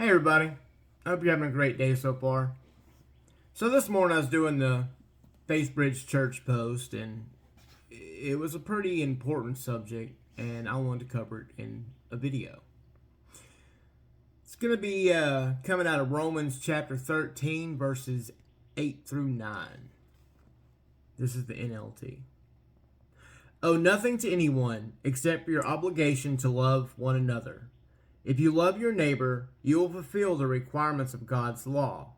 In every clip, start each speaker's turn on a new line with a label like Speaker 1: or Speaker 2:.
Speaker 1: Hey everybody, I hope you're having a great day so far. So this morning I was doing the Faithbridge Church post, and it was a pretty important subject, and I wanted to cover it in a video. It's going to be coming out of Romans chapter 13, verses 8 through 9. This is the NLT. Owe nothing to anyone except your obligation to love one another. If you love your neighbor, you will fulfill the requirements of God's law.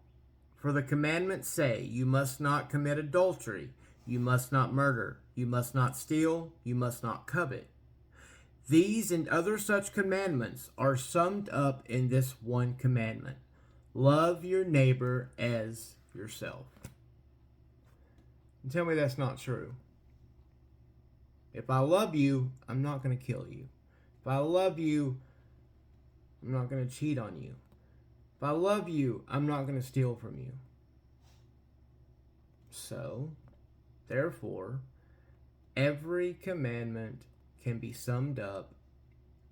Speaker 1: For the commandments say, you must not commit adultery, you must not murder, you must not steal, you must not covet. These and other such commandments are summed up in this one commandment: love your neighbor as yourself. And tell me that's not true. If I love you, I'm not going to kill you. If I love you, I'm not going to cheat on you. If I love you, I'm not going to steal from you. So, therefore, every commandment can be summed up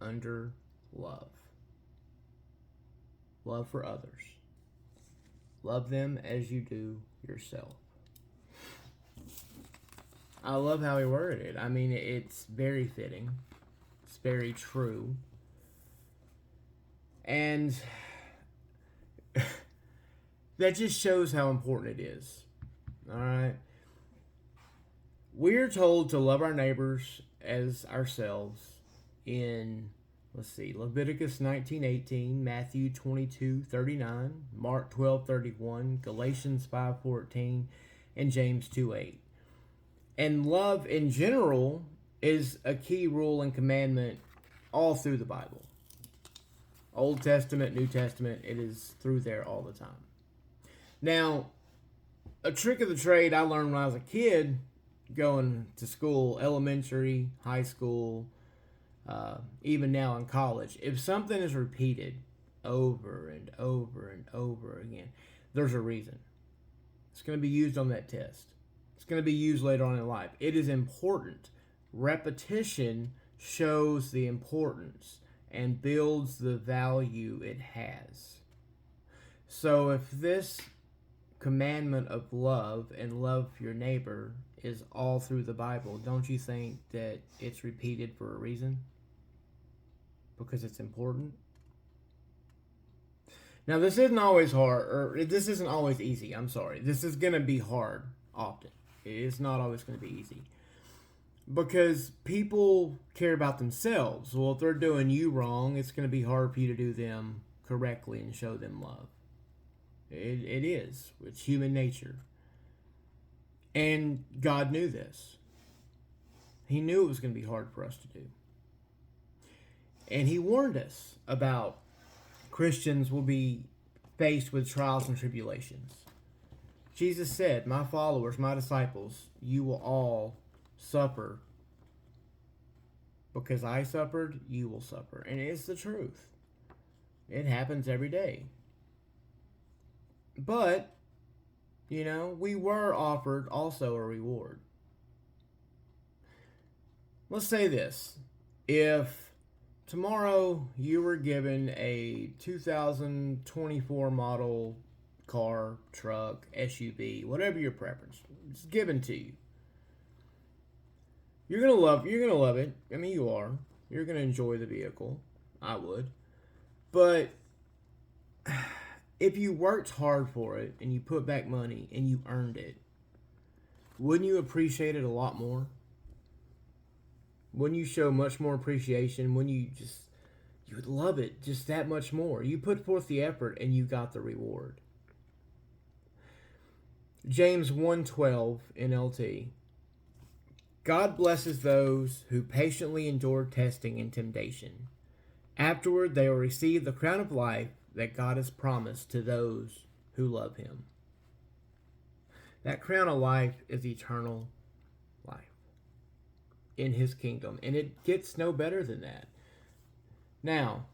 Speaker 1: under love. Love for others. Love them as you do yourself. I love how he worded it. I mean, it's very fitting. It's very true. And that just shows how important it is. Alright? We're told to love our neighbors as ourselves in, Leviticus 19:18, Matthew 22:39, Mark 12:31, Galatians 5:14, and James 2:8. And love in general is a key rule and commandment all through the Bible. Old Testament, New Testament, it is through there all the time. Now, a trick of the trade I learned when I was a kid, going to school, elementary, high school, even now in college, if something is repeated over and over and over again, there's a reason. It's going to be used on that test. It's going to be used later on in life. It is important. Repetition shows the importance and builds the value it has. So if this commandment of love and love your neighbor is all through the Bible, don't you think that it's repeated for a reason? Because it's important? Now, this isn't always hard, or this isn't always easy. I'm sorry. This is going to be hard often. It's not always going to be easy. Because people care about themselves. Well, if they're doing you wrong, it's going to be hard for you to do them correctly and show them love. It is. It's human nature. And God knew this. He knew it was going to be hard for us to do. And He warned us about Christians will be faced with trials and tribulations. Jesus said, my followers, my disciples, you will all suffer. Because I suffered, you will suffer. And it's the truth. It happens every day. But, we were offered also a reward. Let's say this. If tomorrow you were given a 2024 model car, truck, SUV, whatever your preference, it's given to you. You're gonna love it. I mean, you are. You're gonna enjoy the vehicle. I would. But if you worked hard for it and you put back money and you earned it, wouldn't you appreciate it a lot more? Wouldn't you show much more appreciation? Wouldn't you would love it just that much more? You put forth the effort and you got the reward. James 1:12 NLT. God blesses those who patiently endure testing and temptation. Afterward, they will receive the crown of life that God has promised to those who love Him. That crown of life is eternal life in His kingdom, and it gets no better than that. Now,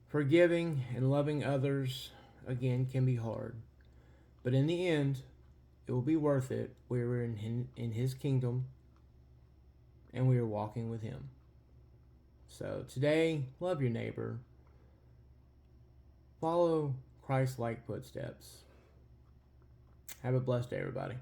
Speaker 1: forgiving and loving others, again, can be hard, but in the end, it will be worth it. We're in His kingdom, and we are walking with Him. So today, love your neighbor. Follow Christ-like footsteps. Have a blessed day, everybody.